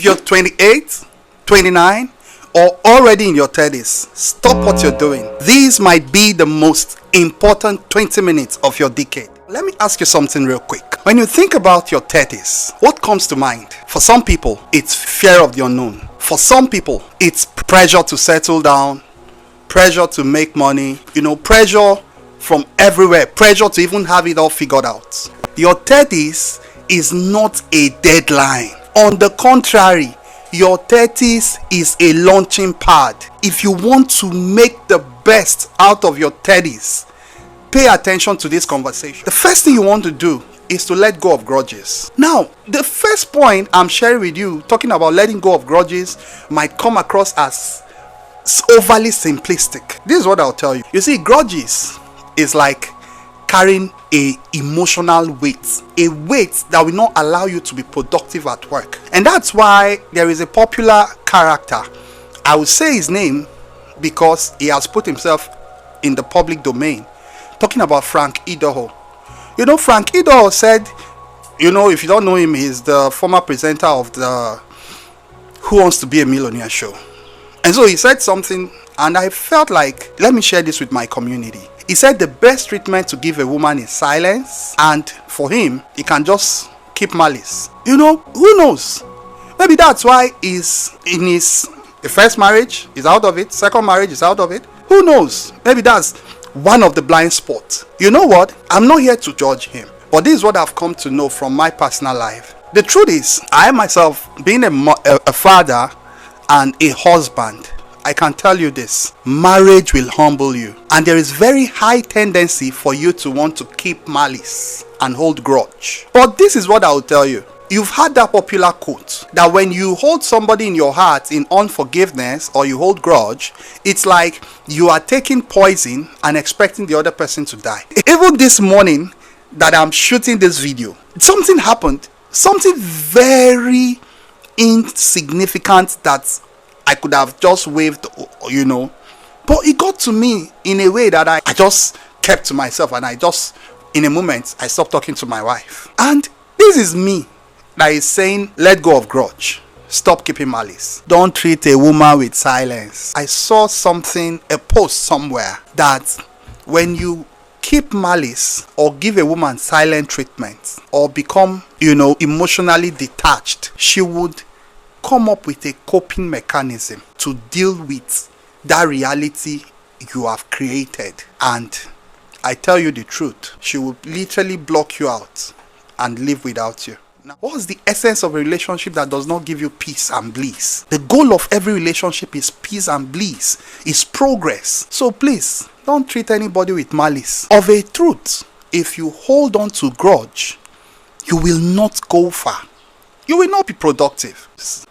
If you're 28, 29, or already in your 30s, stop what you're doing. These might be the most important 20 minutes of your decade. Let me ask you something real quick. When you think about your 30s, what comes to mind? For some people, it's fear of the unknown. For some people, it's pressure to settle down, pressure to make money, pressure from everywhere, pressure to even have it all figured out. Your 30s is not a deadline. On the contrary, your 30s is a launching pad. If you want to make the best out of your 30s, pay attention to this conversation. The first thing you want to do is to let go of grudges. Now, the first point I'm sharing with you, talking about letting go of grudges, might come across as overly simplistic. This is what I'll tell you. You see, grudges is like carrying a emotional weight, a weight that will not allow you to be productive at work. And that's why there is a popular character. I will say his name because he has put himself in the public domain, talking about Frank Idaho. Frank Idaho said, if you don't know him, he's the former presenter of the Who Wants to Be a Millionaire show. And so he said something, and I felt like, let me share this with my community. He said the best treatment to give a woman is silence, and for him, he can just keep malice. Who knows? Maybe that's why he's in the first marriage, he's out of it, second marriage, he's out of it. Who knows? Maybe that's one of the blind spots. You know what? I'm not here to judge him, but this is what I've come to know from my personal life. The truth is, I myself, being a father and a husband, I can tell you this: marriage will humble you, and there is very high tendency for you to want to keep malice and hold grudge. But this is what I will tell you. You've had that popular quote that when you hold somebody in your heart in unforgiveness or you hold grudge, it's like you are taking poison and expecting the other person to die. Even this morning that I'm shooting this video, something happened, something very insignificant that I could have just waved, but it got to me in a way that I just kept to myself, and in a moment, I stopped talking to my wife. And this is me that is saying, let go of grudge. Stop keeping malice. Don't treat a woman with silence. I saw a post somewhere that when you keep malice or give a woman silent treatment or become, emotionally detached, she would come up with a coping mechanism to deal with that reality you have created. And I tell you the truth, she will literally block you out and live without you. Now, what's the essence of a relationship that does not give you peace and bliss? The goal of every relationship is peace and bliss, is progress. So please, don't treat anybody with malice. Of a truth, if you hold on to grudge, you will not go far. You will not be productive.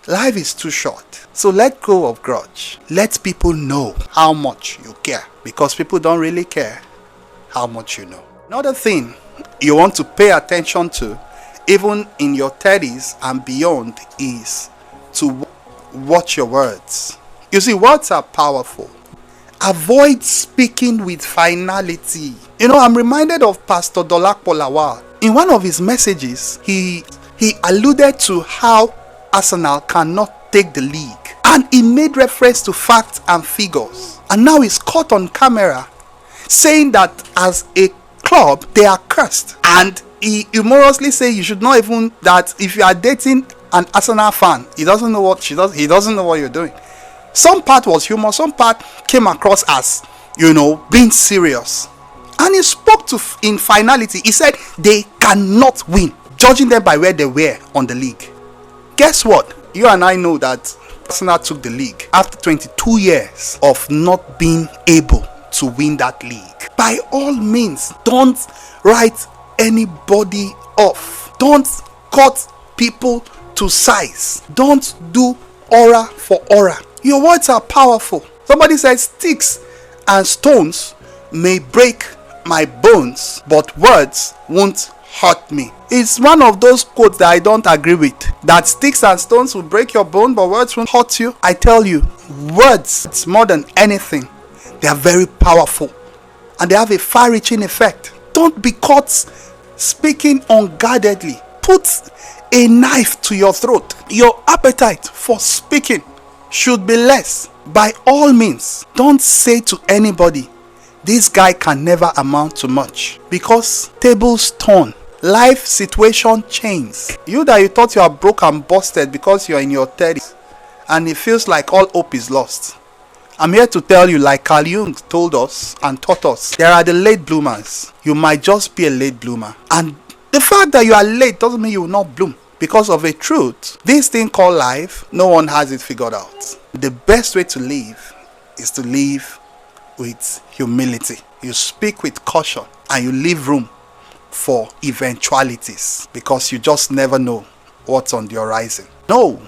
Life is too short. So let go of grudge. Let people know how much you care, because people don't really care how much you know. Another thing you want to pay attention to, even in your 30s and beyond, is to watch your words. You see, words are powerful. Avoid speaking with finality. I'm reminded of Pastor Dolapo Lawal. In one of his messages, he alluded to how Arsenal cannot take the league, and he made reference to facts and figures. And now he's caught on camera saying that as a club they are cursed, and he humorously say you should not even, that if you are dating an Arsenal fan, he doesn't know what you're doing. Some part was humor, some part came across as being serious. And he spoke in finality. He said they cannot win, judging them by where they were on the league. Guess what? You and I know that Arsenal took the league after 22 years of not being able to win that league. By all means, don't write anybody off. Don't cut people to size. Don't do aura for aura. Your words are powerful. Somebody said sticks and stones may break my bones, but words won't hurt me. It's one of those quotes that I don't agree with. That sticks and stones will break your bone, but words won't hurt you. I tell you, words, it's more than anything, they are very powerful, and they have a far-reaching effect. Don't be caught speaking unguardedly. Put a knife to your throat. Your appetite for speaking should be less. By all means, don't say to anybody, this guy can never amount to much, because tables turn. Life situation changes. You that you thought you are broke and busted because you are in your 30s and it feels like all hope is lost. I'm here to tell you, like Carl Jung told us and taught us, there are the late bloomers. You might just be a late bloomer. And the fact that you are late doesn't mean you will not bloom. Because of a truth, this thing called life, no one has it figured out. The best way to live is to live with humility. You speak with caution and you leave room for eventualities, because you just never know what's on the horizon. Know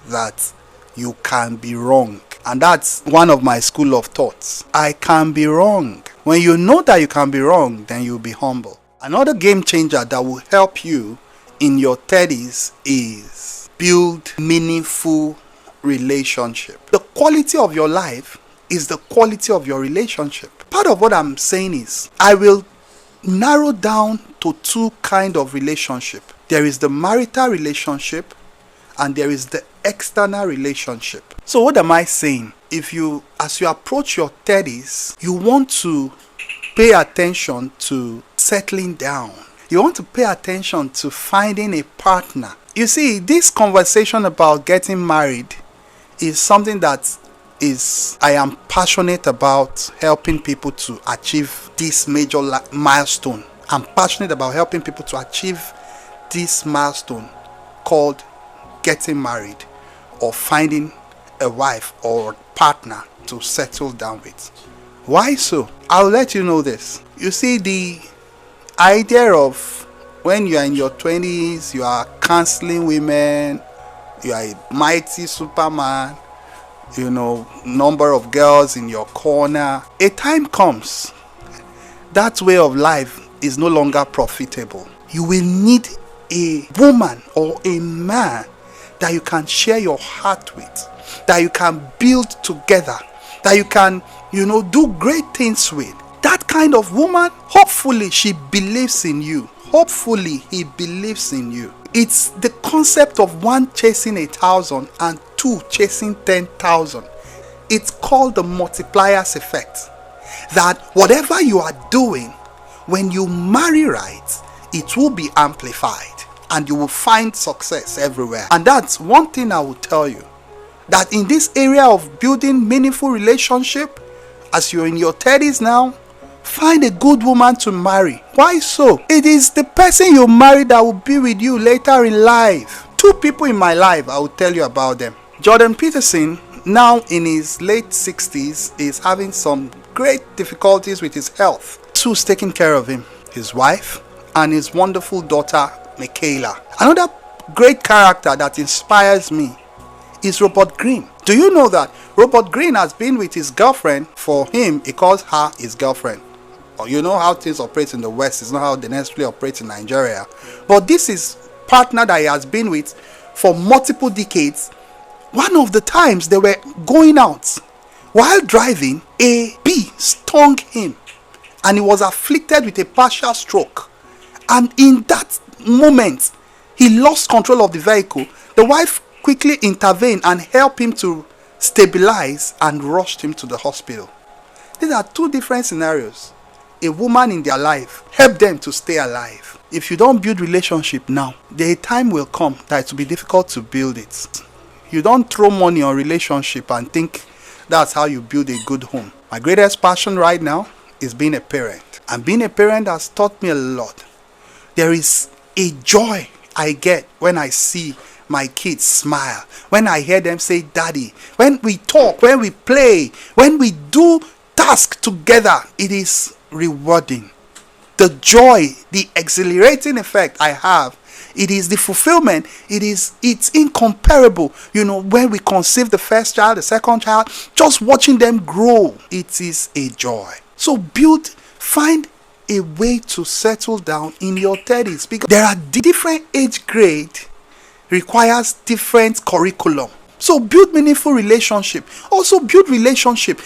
that you can be wrong, and that's one of my school of thoughts. I can be wrong. When you know that you can be wrong, then you'll be humble. Another game changer that will help you in your 30s is build meaningful relationship. The quality of your life is the quality of your relationship. Part of what I'm saying is, I will narrow down to two kind of relationship. There is the marital relationship and there is the external relationship. So what am I saying? If you, as you approach your 30s, you want to pay attention to settling down. You want to pay attention to finding a partner. You see, this conversation about getting married is something that I am passionate about, helping people to achieve this major milestone. I'm passionate about helping people to achieve this milestone called getting married or finding a wife or partner to settle down with. Why so? I'll let you know this. You see, the idea of when you are in your 20s, you are counseling women, you are a mighty superman, number of girls in your corner. A time comes, that way of life is no longer profitable. You will need a woman or a man that you can share your heart with, that you can build together, that you can, do great things with. That kind of woman, hopefully she believes in you. Hopefully he believes in you. It's the concept of one chasing 1,000 and two chasing 10,000. It's called the multipliers effect. That whatever you are doing, when you marry right, it will be amplified and you will find success everywhere. And that's one thing I will tell you, that in this area of building meaningful relationship, as you're in your 30s now, find a good woman to marry. Why so? It is the person you marry that will be with you later in life. Two people in my life, I will tell you about them. Jordan Peterson, now in his late 60s, is having some great difficulties with his health. Who's taking care of him? His wife and his wonderful daughter, Micheal. Another great character that inspires me is Robert Greene. Do you know that Robert Greene has been with his girlfriend? For him, he calls her his girlfriend. You know how things operate in the West, it's not how they necessarily operate in Nigeria. But this is partner that he has been with for multiple decades. One of the times they were going out, while driving, a bee stung him and he was afflicted with a partial stroke. And in that moment, he lost control of the vehicle. The wife quickly intervened and helped him to stabilize and rushed him to the hospital. These are two different scenarios. A woman in their life help them to stay alive. If you don't build relationship now, the time will come that it will be difficult to build it. You don't throw money on relationship and think that's how you build a good home. My greatest passion right now is being a parent. And being a parent has taught me a lot. There is a joy I get when I see my kids smile, when I hear them say daddy, when we talk, when we play, when we do tasks together. It is rewarding. The joy, the exhilarating effect I have, it is the fulfillment, it's incomparable. When we conceive the first child, the second child, just watching them grow, it is a joy. So find a way to settle down in your 30s, because there are different age grade, requires different curriculum. So build meaningful relationship. Also build relationship.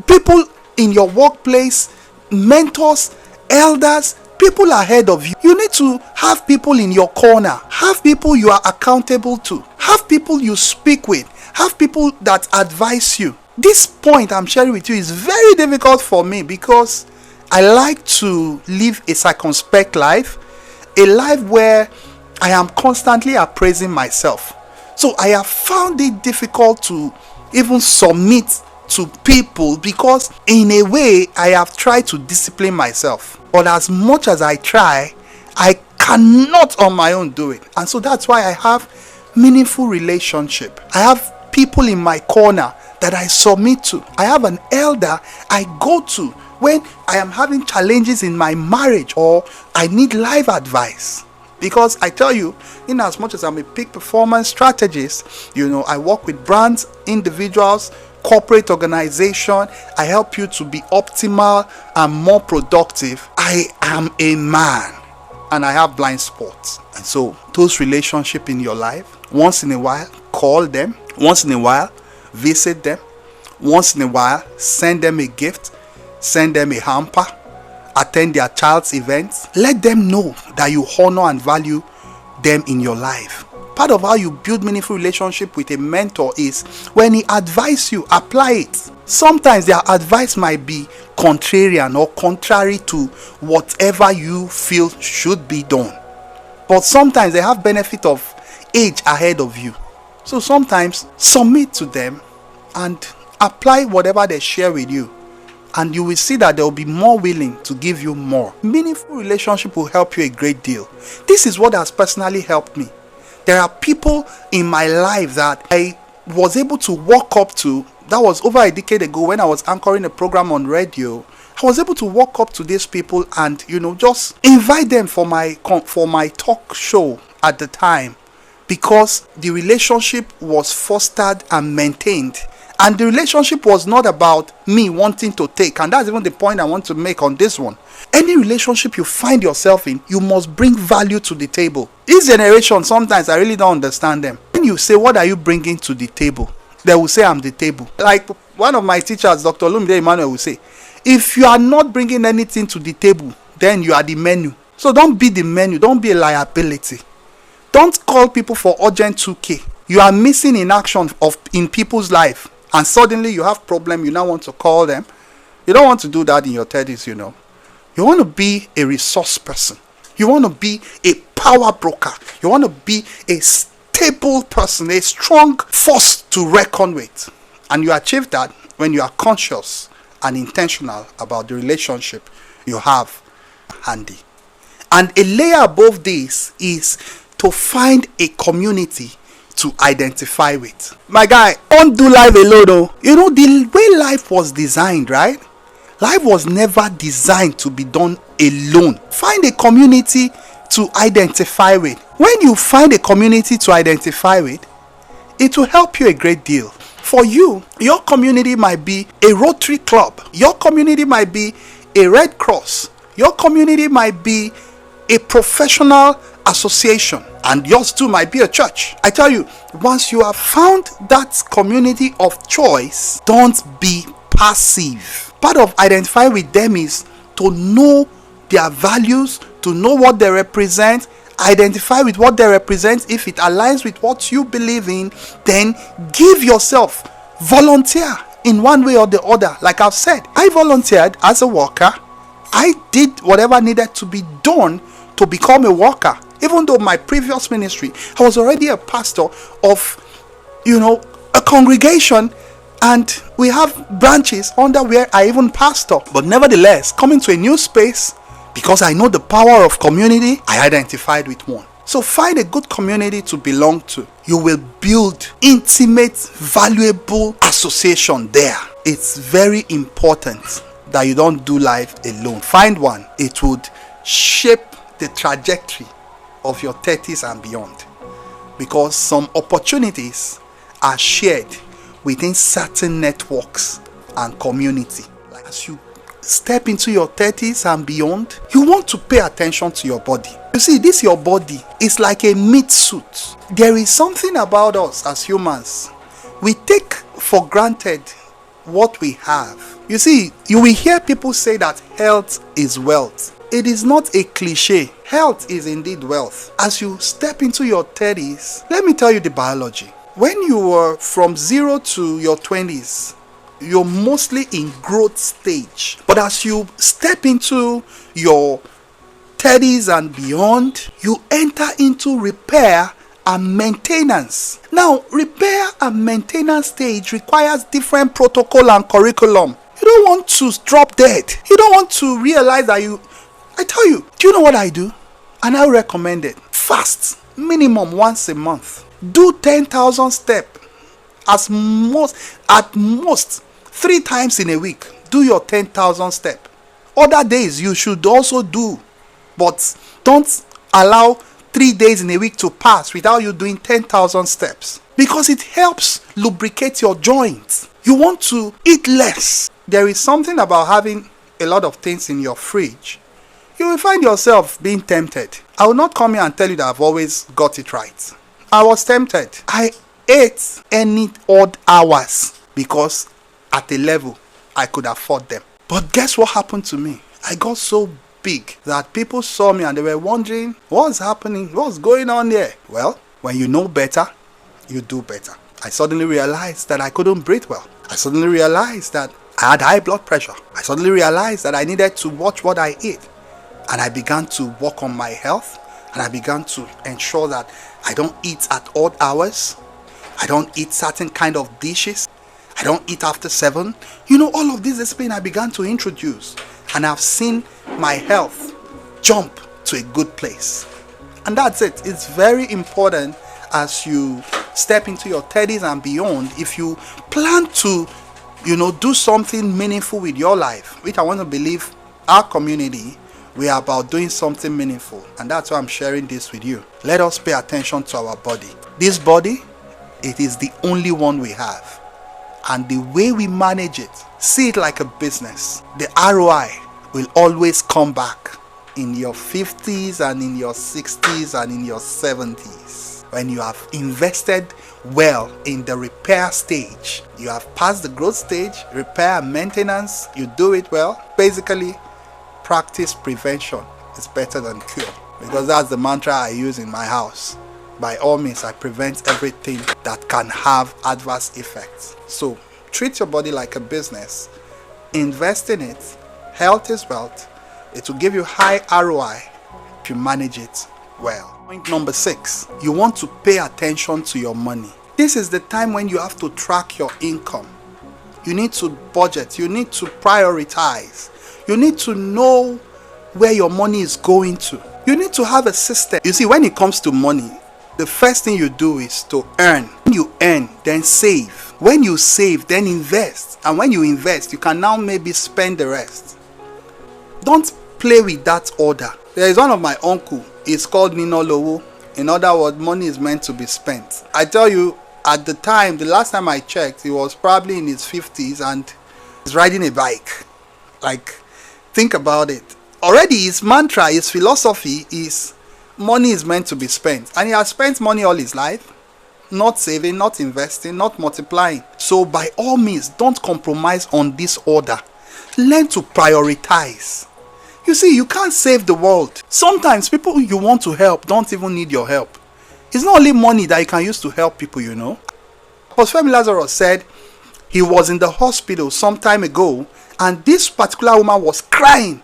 People in your workplace, mentors, elders, people ahead of you. You need to have people in your corner. Have people you are accountable to. Have people you speak with. Have people that advise you. This point I'm sharing with you is very difficult for me because I like to live a circumspect life, a life where I am constantly appraising myself. So I have found it difficult to even submit to people because in a way I have tried to discipline myself. But as much as I try, I cannot on my own do it. And so that's why I have meaningful relationship. I have people in my corner that I submit to. I have an elder I go to when I am having challenges in my marriage or I need life advice. Because I tell you, in as much as I'm a peak performance strategist, I work with brands, individuals, corporate organization. I help you to be optimal and more productive. I am a man and I have blind spots. And so those relationships in your life, once in a while, call them. Once in a while, visit them. Once in a while, send them a gift. Send them a hamper. Attend their child's events. Let them know that you honor and value them in your life. Part of how you build meaningful relationship with a mentor is when he advises you, apply it. Sometimes their advice might be contrarian or contrary to whatever you feel should be done. But sometimes they have benefit of age ahead of you. So sometimes submit to them and apply whatever they share with you. And you will see that they will be more willing to give you more. Meaningful relationship will help you a great deal. This is what has personally helped me. There are people in my life that I was able to walk up to. That was over a decade ago when I was anchoring a program on radio. I was able to walk up to these people and just invite them for my talk show at the time, because the relationship was fostered and maintained. And the relationship was not about me wanting to take. And that's even the point I want to make on this one. Any relationship you find yourself in, you must bring value to the table. This generation, sometimes I really don't understand them. When you say, what are you bringing to the table? They will say, I'm the table. Like one of my teachers, Dr. Lumide Emmanuel, will say, if you are not bringing anything to the table, then you are the menu. So don't be the menu. Don't be a liability. Don't call people for urgent 2K. You are missing in action in people's life. And suddenly you have problem, you now want to call them. You don't want to do that in your 30s, You want to be a resource person. You want to be a power broker. You want to be a stable person, a strong force to reckon with. And you achieve that when you are conscious and intentional about the relationship you have handy. And a layer above this is to find a community to identify with. My guy, don't do life alone though. The way life was designed, right? Life was never designed to be done alone. Find a community to identify with. When you find a community to identify with, it will help you a great deal. For you, your community might be a Rotary Club. Your community might be a Red Cross. Your community might be a professional association, and yours too might be a church. I tell you, once you have found that community of choice, don't be passive. Part of identifying with them is to know their values, to know what they represent, identify with what they represent. If it aligns with what you believe in, then give yourself, volunteer in one way or the other. Like I've said, I volunteered as a worker. I did whatever needed to be done to become a worker. Even though my previous ministry, I was already a pastor of, a congregation, and we have branches under where I even pastor. But nevertheless, coming to a new space, because I know the power of community, I identified with one. So find a good community to belong to. You will build intimate, valuable association there. It's very important that you don't do life alone. Find one. It would shape the trajectory of your 30s and beyond, because some opportunities are shared within certain networks and community. Like as you step into your 30s and beyond, you want to pay attention to your body. You see, this your body is like a meat suit. There is something about us as humans. We take for granted what we have. You see, you will hear people say that health is wealth. it is not a cliche. Health is indeed wealth. As you step into your 30s, let me tell you the biology. When you were from 0 to your 20s, you're mostly in growth stage. But as you step into your 30s and beyond, you enter into repair and maintenance. Now, repair and maintenance stage requires different protocol and curriculum. You don't want to drop dead. You don't want to realize that I tell you, do you know what I do? And I recommend it. Fast, minimum once a month. Do 10,000 steps at most 3 times in a week. Do your 10,000 steps. Other days you should also do, but don't allow 3 days in a week to pass without you doing 10,000 steps, because it helps lubricate your joints. You want to eat less. There is something about having a lot of things in your fridge. You will find yourself being tempted. I will not come here and tell you that I've always got it right. I was tempted. I ate any odd hours because at a level I could afford them. But guess what happened to me? I got so big that people saw me and they were wondering, what's happening? What's going on there? Well, when you know better, you do better. I suddenly realized that I couldn't breathe well. I suddenly realized that I had high blood pressure. I suddenly realized that I needed to watch what I ate. And I began to work on my health. And I began to ensure that I don't eat at odd hours. I don't eat certain kind of dishes. I don't eat after 7. You know, all of this discipline I began to introduce. And I've seen my health jump to a good place. And that's it. It's very important as you step into your 30s and beyond. If you plan to, do something meaningful with your life, which I want to believe our community, we are about doing something meaningful. And that's why I'm sharing this with you. Let us pay attention to our body. This body, it is the only one we have. And the way we manage it, see it like a business. The ROI will always come back in your 50s and in your 60s and in your 70s. When you have invested well in the repair stage, you have passed the growth stage, repair and maintenance, you do it well. Basically, practice prevention is better than cure, because that's the mantra I use in my house. By all means, I prevent everything that can have adverse effects. So treat your body like a business. Invest in it. Health is wealth. It will give you high ROI if you manage it well. Point number 6, you want to pay attention to your money. This is the time when you have to track your income. You need to budget. You need to prioritize. You need to know where your money is going to. You need to have a system. You see, when it comes to money, the first thing you do is to earn. When you earn, then save. When you save, then invest. And when you invest, you can now maybe spend the rest. Don't play with that order. There is one of my uncle. It's called Nino Lowo. In other words, money is meant to be spent. I tell you, at the time, the last time I checked, he was probably in his 50s and he's riding a bike. Like, think about it. Already his mantra, his philosophy is money is meant to be spent. And he has spent money all his life. Not saving, not investing, not multiplying. So by all means, don't compromise on this order. Learn to prioritize. You see, you can't save the world. Sometimes people you want to help don't even need your help. It's not only money that you can use to help people, Apostle Femi Lazarus said he was in the hospital some time ago, and this particular woman was crying.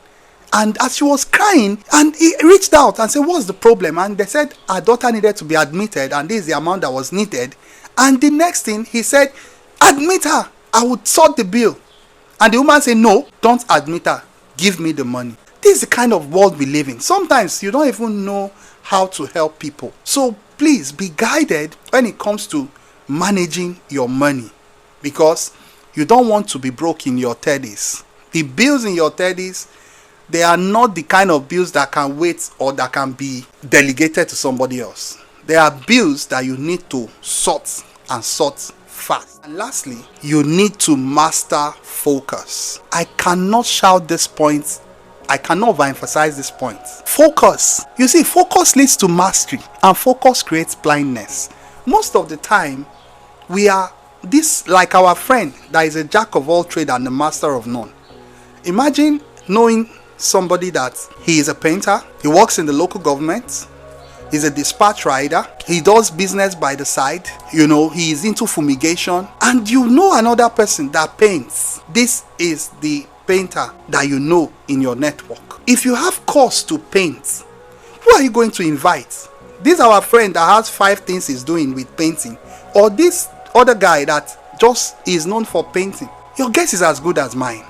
And as she was crying, and he reached out and said, what's the problem? And they said her daughter needed to be admitted, and this is the amount that was needed. And the next thing, he said, admit her, I would sort the bill. And the woman said, no, don't admit her, give me the money. This is the kind of world we live in. Sometimes you don't even know how to help people. So please be guided when it comes to managing your money, because you don't want to be broke in your 30s. The bills in your 30s, they are not the kind of bills that can wait or that can be delegated to somebody else. They are bills that you need to sort and sort fast. And lastly, you need to master focus. I cannot shout this point. I cannot overemphasize this point. Focus. You see, focus leads to mastery, and focus creates blindness. Most of the time, we are this like our friend that is a jack of all trades and a master of none. Imagine knowing somebody that he is a painter, he works in the local government, he's a dispatch rider, he does business by the side, he is into fumigation, and another person that paints. This is the painter that in your network. If you have cause to paint, who are you going to invite? This our friend that has 5 things he's doing with painting, or this other guy that just is known for painting? Your guess is as good as mine.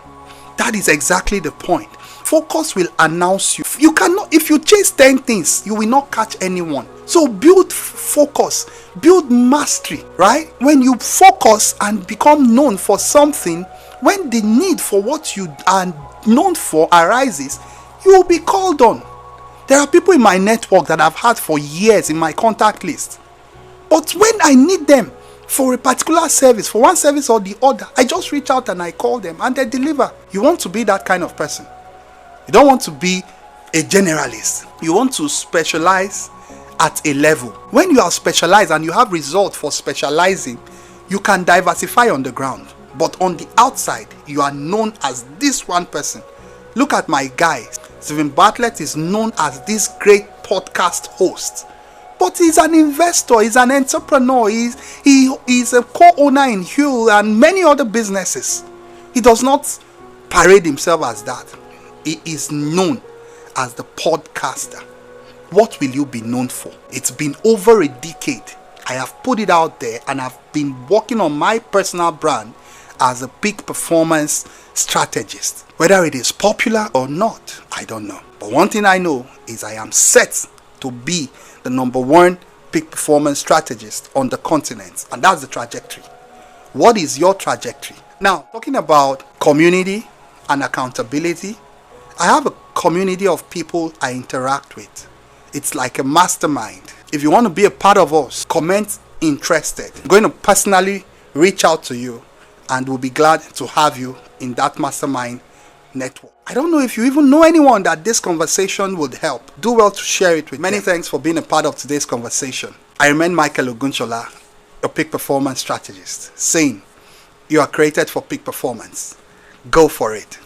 That is exactly the point. Focus will announce you. You cannot, if you chase 10 things, you will not catch anyone. So build focus, build mastery, right? When you focus and become known for something, when the need for what you are known for arises, you will be called on. There are people in my network that I've had for years in my contact list. But when I need them for a particular service, for one service or the other, I just reach out and I call them and they deliver. You want to be that kind of person. You don't want to be a generalist. You want to specialize at a level. When you are specialized and you have results for specializing, you can diversify on the ground. But on the outside, you are known as this one person. Look at my guy. Stephen Bartlett is known as this great podcast host. But he's an investor, he's an entrepreneur, he's a co-owner in Huel and many other businesses. He does not parade himself as that. He is known as the podcaster. What will you be known for? It's been over a decade. I have put it out there and I've been working on my personal brand as a peak performance strategist. Whether it is popular or not, I don't know. But one thing I know is I am set to be the #1 peak performance strategist on the continent. And that's the trajectory. What is your trajectory? Now, talking about community and accountability, I have a community of people I interact with. It's like a mastermind. If you want to be a part of us, comment interested. I'm going to personally reach out to you and we'll be glad to have you in that mastermind network. I don't know if you even know anyone that this conversation would help. Do well to share it with Many thanks for being a part of today's conversation. I remain Micheal Ogunshola, your peak performance strategist, saying you are created for peak performance. Go for it.